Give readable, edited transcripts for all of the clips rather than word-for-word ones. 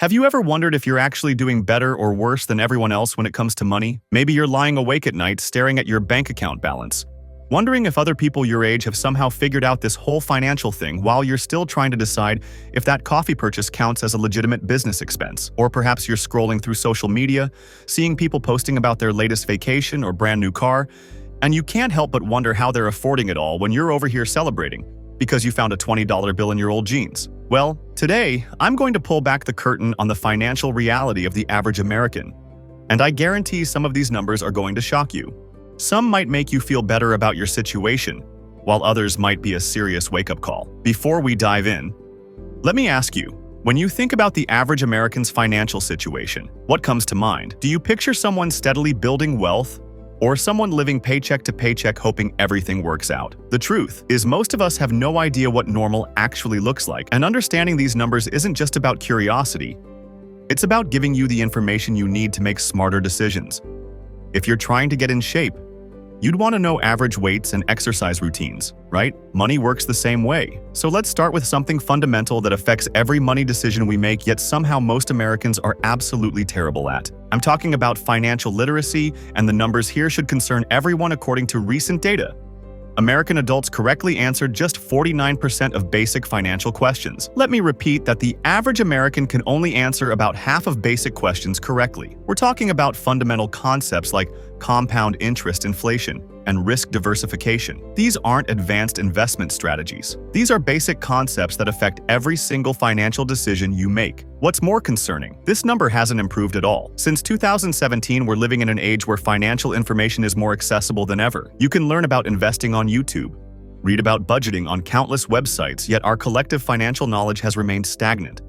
Have you ever wondered if you're actually doing better or worse than everyone else when it comes to money? Maybe you're lying awake at night staring at your bank account balance, wondering if other people your age have somehow figured out this whole financial thing while you're still trying to decide if that coffee purchase counts as a legitimate business expense. Or perhaps you're scrolling through social media, seeing people posting about their latest vacation or brand new car, and you can't help but wonder how they're affording it all when you're over here celebrating because you found a $20 bill in your old jeans. Well, today, I'm going to pull back the curtain on the financial reality of the average American. And I guarantee some of these numbers are going to shock you. Some might make you feel better about your situation, while others might be a serious wake-up call. Before we dive in, let me ask you, when you think about the average American's financial situation, what comes to mind? Do you picture someone steadily building wealth, or someone living paycheck to paycheck hoping everything works out? The truth is most of us have no idea what normal actually looks like, and understanding these numbers isn't just about curiosity. It's about giving you the information you need to make smarter decisions. If you're trying to get in shape, you'd want to know average weights and exercise routines, right? Money works the same way. So let's start with something fundamental that affects every money decision we make, yet somehow most Americans are absolutely terrible at. I'm talking about financial literacy, and the numbers here should concern everyone according to recent data. American adults correctly answered just 49% of basic financial questions. Let me repeat that the average American can only answer about half of basic questions correctly. We're talking about fundamental concepts like compound interest inflation and risk diversification. These aren't advanced investment strategies. These are basic concepts that affect every single financial decision you make. What's more concerning, this number hasn't improved at all. Since 2017, we're living in an age where financial information is more accessible than ever. You can learn about investing on YouTube, read about budgeting on countless websites, yet our collective financial knowledge has remained stagnant.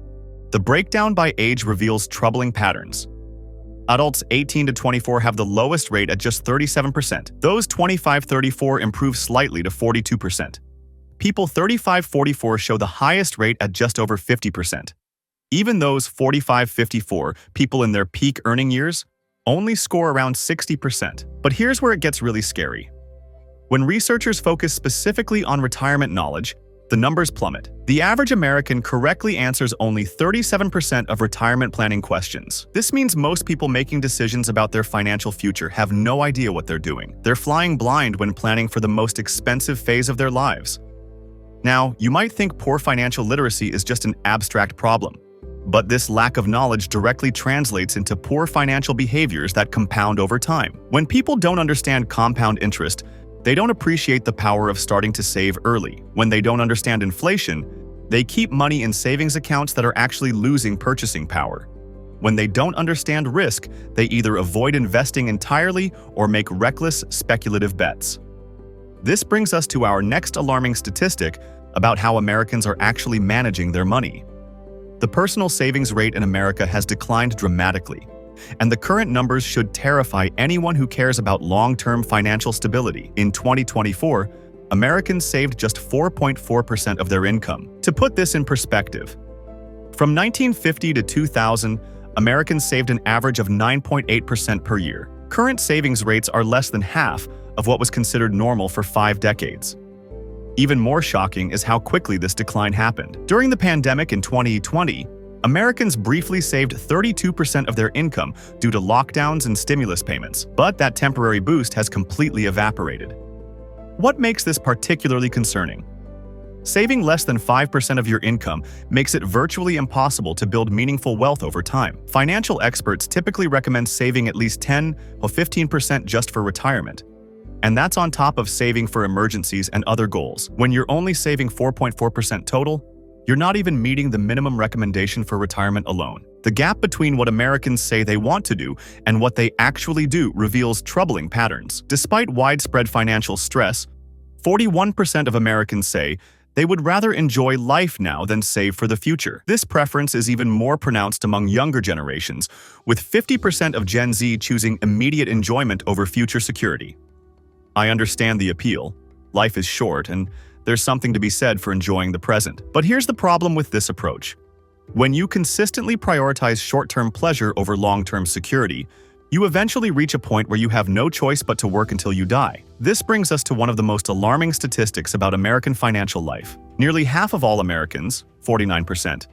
The breakdown by age reveals troubling patterns. Adults 18 to 24 have the lowest rate at just 37%. Those 25-34 improve slightly to 42%. People 35-44 show the highest rate at just over 50%. Even those 45-54, people in their peak earning years, only score around 60%. But here's where it gets really scary. When researchers focus specifically on retirement knowledge, the numbers plummet. The average American correctly answers only 37% of retirement planning questions. This means most people making decisions about their financial future have no idea what they're doing. They're flying blind when planning for the most expensive phase of their lives. Now, you might think poor financial literacy is just an abstract problem. But this lack of knowledge directly translates into poor financial behaviors that compound over time. When people don't understand compound interest, they don't appreciate the power of starting to save early. When they don't understand inflation, they keep money in savings accounts that are actually losing purchasing power. When they don't understand risk, they either avoid investing entirely or make reckless, speculative bets. This brings us to our next alarming statistic about how Americans are actually managing their money. The personal savings rate in America has declined dramatically, and the current numbers should terrify anyone who cares about long-term financial stability. In 2024, Americans saved just 4.4% of their income. To put this in perspective, from 1950 to 2000, Americans saved an average of 9.8% per year. Current savings rates are less than half of what was considered normal for 5 decades. Even more shocking is how quickly this decline happened. During the pandemic in 2020, Americans briefly saved 32% of their income due to lockdowns and stimulus payments, but that temporary boost has completely evaporated. What makes this particularly concerning? Saving less than 5% of your income makes it virtually impossible to build meaningful wealth over time. Financial experts typically recommend saving at least 10 or 15% just for retirement. And that's on top of saving for emergencies and other goals. When you're only saving 4.4% total, you're not even meeting the minimum recommendation for retirement alone. The gap between what Americans say they want to do and what they actually do reveals troubling patterns. Despite widespread financial stress, 41% of Americans say they would rather enjoy life now than save for the future. This preference is even more pronounced among younger generations, with 50% of Gen Z choosing immediate enjoyment over future security. I understand the appeal. Life is short, and there's something to be said for enjoying the present. But here's the problem with this approach. When you consistently prioritize short-term pleasure over long-term security, you eventually reach a point where you have no choice but to work until you die. This brings us to one of the most alarming statistics about American financial life. Nearly half of all Americans, 49%,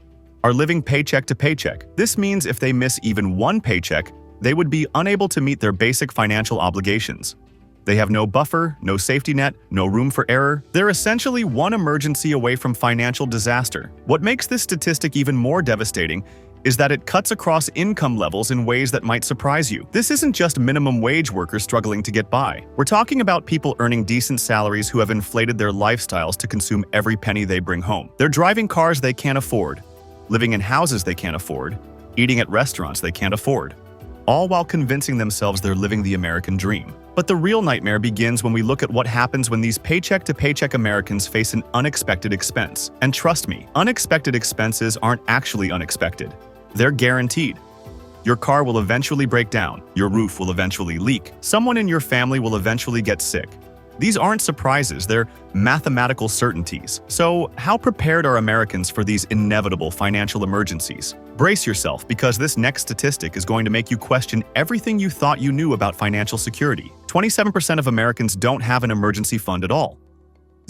are living paycheck to paycheck. This means if they miss even one paycheck, they would be unable to meet their basic financial obligations. They have no buffer, no safety net, no room for error. They're essentially one emergency away from financial disaster. What makes this statistic even more devastating is that it cuts across income levels in ways that might surprise you. This isn't just minimum wage workers struggling to get by. We're talking about people earning decent salaries who have inflated their lifestyles to consume every penny they bring home. They're driving cars they can't afford, living in houses they can't afford, eating at restaurants they can't afford, all while convincing themselves they're living the American dream. But the real nightmare begins when we look at what happens when these paycheck-to-paycheck Americans face an unexpected expense. And trust me, unexpected expenses aren't actually unexpected. They're guaranteed. Your car will eventually break down, your roof will eventually leak, someone in your family will eventually get sick. These aren't surprises, they're mathematical certainties. So, how prepared are Americans for these inevitable financial emergencies? Brace yourself, because this next statistic is going to make you question everything you thought you knew about financial security. 27% of Americans don't have an emergency fund at all.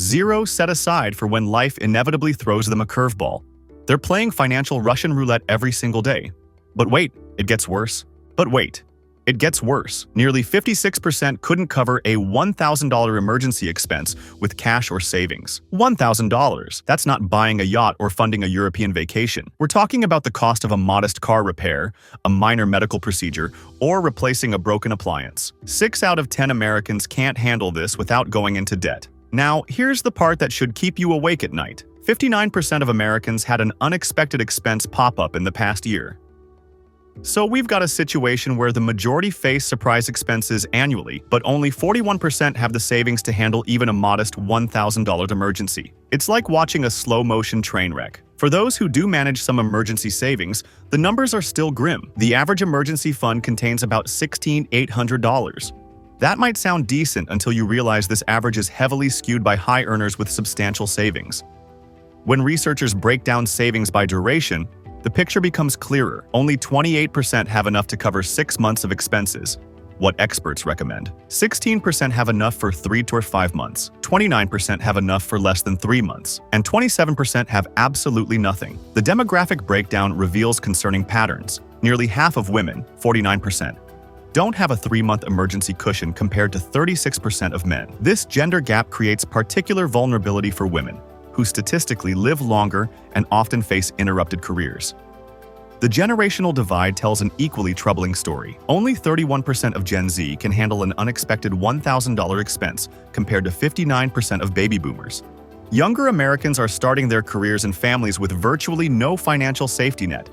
Zero set aside for when life inevitably throws them a curveball. They're playing financial Russian roulette every single day. But wait, it gets worse. It gets worse. Nearly 56% couldn't cover a $1,000 emergency expense with cash or savings. $1,000. That's not buying a yacht or funding a European vacation. We're talking about the cost of a modest car repair, a minor medical procedure, or replacing a broken appliance. 6 out of 10 Americans can't handle this without going into debt. Now, here's the part that should keep you awake at night. 59% of Americans had an unexpected expense pop up in the past year. So we've got a situation where the majority face surprise expenses annually, but only 41% have the savings to handle even a modest $1,000 emergency. It's like watching a slow-motion train wreck. For those who do manage some emergency savings, the numbers are still grim. The average emergency fund contains about $1,600. That might sound decent until you realize this average is heavily skewed by high earners with substantial savings. When researchers break down savings by duration, the picture becomes clearer. Only 28% have enough to cover 6 months of expenses, what experts recommend. 16% have enough for 3 to 5 months. 29% have enough for less than 3 months. And 27% have absolutely nothing. The demographic breakdown reveals concerning patterns. Nearly half of women, 49%, don't have a 3-month emergency cushion compared to 36% of men. This gender gap creates particular vulnerability for women, who statistically live longer and often face interrupted careers. The generational divide tells an equally troubling story. Only 31% of Gen Z can handle an unexpected $1,000 expense, compared to 59% of baby boomers. Younger Americans are starting their careers and families with virtually no financial safety net.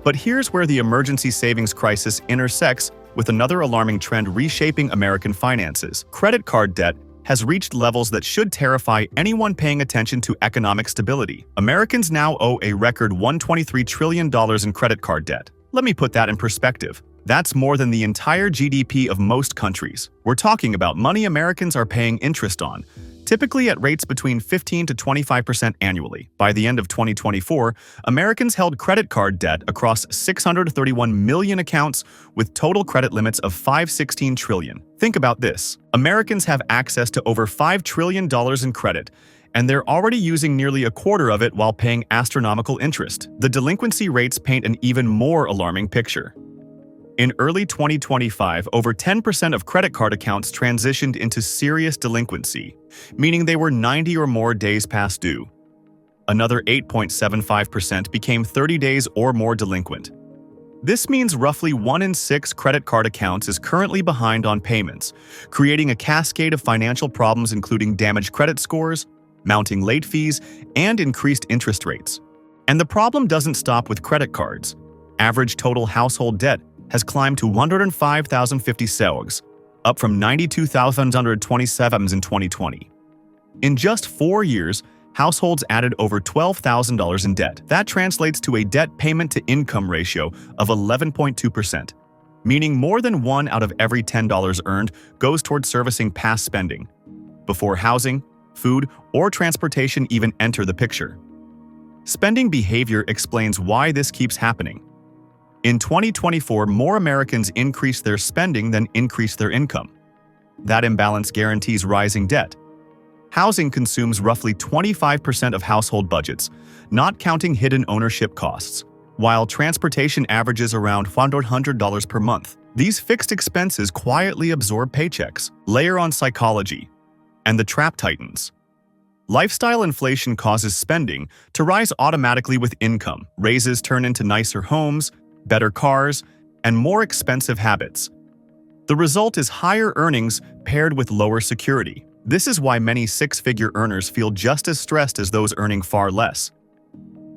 But here's where the emergency savings crisis intersects with another alarming trend reshaping American finances. Credit card debt has reached levels that should terrify anyone paying attention to economic stability. Americans now owe a record $123 trillion in credit card debt. Let me put that in perspective. That's more than the entire GDP of most countries. We're talking about money Americans are paying interest on, typically at rates between 15 to 25% annually. By the end of 2024, Americans held credit card debt across 631 million accounts with total credit limits of $516 trillion. Think about this. Americans have access to over $5 trillion in credit, and they're already using nearly a quarter of it while paying astronomical interest. The delinquency rates paint an even more alarming picture. In early 2025, over 10% of credit card accounts transitioned into serious delinquency, meaning they were 90 or more days past due. Another 8.75% became 30 days or more delinquent. This means roughly 1 in 6 credit card accounts is currently behind on payments, creating a cascade of financial problems including damaged credit scores, mounting late fees, and increased interest rates. And the problem doesn't stop with credit cards. Average total household debt has climbed to $105,050, up from $92,127 in 2020. In just 4 years, households added over $12,000 in debt. That translates to a debt payment-to-income ratio of 11.2%, meaning more than 1 out of every $10 earned goes toward servicing past spending, before housing, food, or transportation even enter the picture. Spending behavior explains why this keeps happening. In 2024, more Americans increased their spending than increased their income. That imbalance guarantees rising debt. Housing consumes roughly 25% of household budgets, not counting hidden ownership costs, while transportation averages around $100 per month. These fixed expenses quietly absorb paychecks, layer on psychology, and the trap tightens. Lifestyle inflation causes spending to rise automatically with income. Raises turn into nicer homes, better cars, and more expensive habits. The result is higher earnings paired with lower security. This is why many six-figure earners feel just as stressed as those earning far less.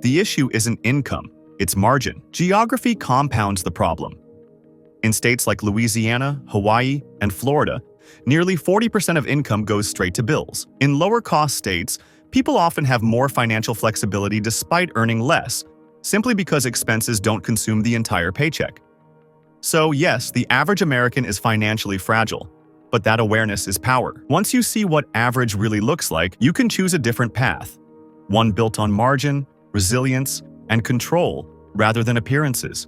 The issue isn't income, it's margin. Geography compounds the problem. In states like Louisiana, Hawaii, and Florida, nearly 40% of income goes straight to bills. In lower-cost states, people often have more financial flexibility despite earning less, simply because expenses don't consume the entire paycheck. So yes, the average American is financially fragile, but that awareness is power. Once you see what average really looks like, you can choose a different path, one built on margin, resilience, and control rather than appearances.